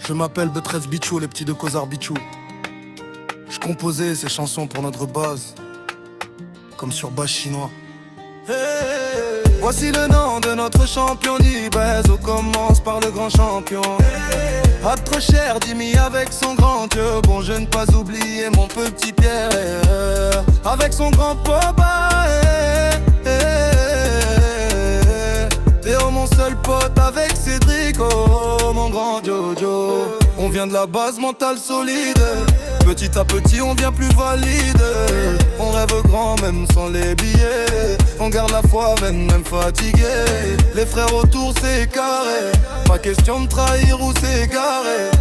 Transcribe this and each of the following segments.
Je m'appelle B13 Bichou, les petits de Cosar Bichou. Je composais ces chansons pour notre base, comme sur base chinois. Voici le nom de notre champion d'Ibez. On commence par le grand champion. Pas trop cher, Jimmy avec son grand Dieu. Bon, je ne pas oublier mon petit Pierre, avec son grand papa. Théo mon seul pote avec Cédric, oh mon grand Jojo. On vient de la base mentale solide. Petit à petit on devient plus valide. On rêve grand même sans les billets. On garde la foi même fatigué. Les frères autour c'est carré. Pas question de trahir ou s'égarer.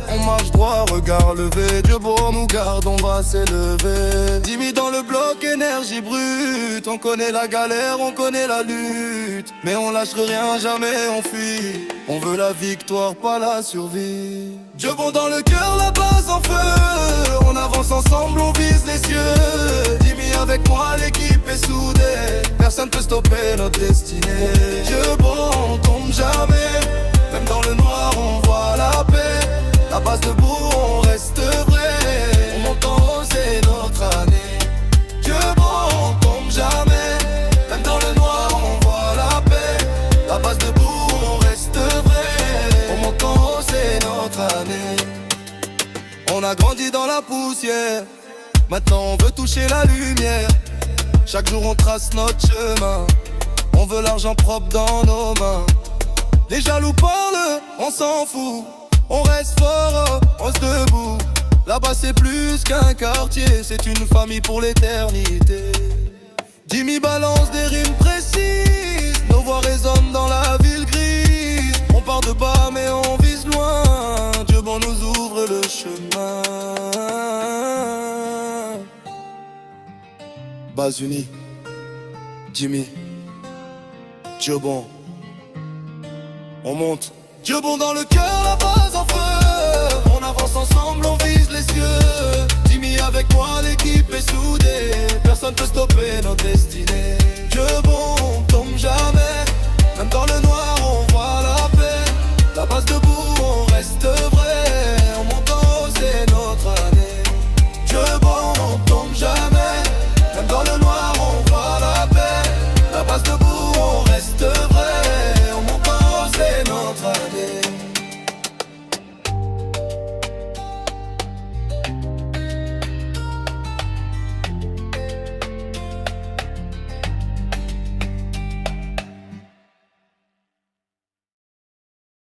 On marche droit, regard levé. Dieu beau nous garde, on va s'élever. Jimmy dans le bloc, énergie brute. On connaît la galère, on connaît la lutte. Mais on lâche rien, jamais on fuit. On veut la victoire, pas la survie. Dieu bon dans le cœur, la base en feu. On avance ensemble, on vise les cieux. Jimmy avec moi, l'équipe est soudée. Personne peut stopper notre destinée. Dieu bon, on tombe jamais. Même dans le noir, on voit la paix. La base debout, on reste vrai. On monte en haut, c'est notre année. Dieu bon, on tombe jamais. Même dans le noir, on voit la paix. La base debout, on reste vrai. On monte en haut, c'est notre année. On a grandi dans la poussière. Maintenant on veut toucher la lumière. Chaque jour on trace notre chemin. On veut l'argent propre dans nos mains. Les jaloux parlent, on s'en fout. On reste fort, on se debout. Là-bas c'est plus qu'un quartier, c'est une famille pour l'éternité. Jimmy balance des rimes précises. Nos voix résonnent dans la ville grise. On part de bas mais on vise loin. Dieu bon nous ouvre le chemin. Base unie, Jimmy, Dieu bon. On monte. Dieu bon dans le cœur, la base en feu. On avance ensemble, on vise les cieux. Jimmy avec moi, l'équipe est soudée. Personne peut stopper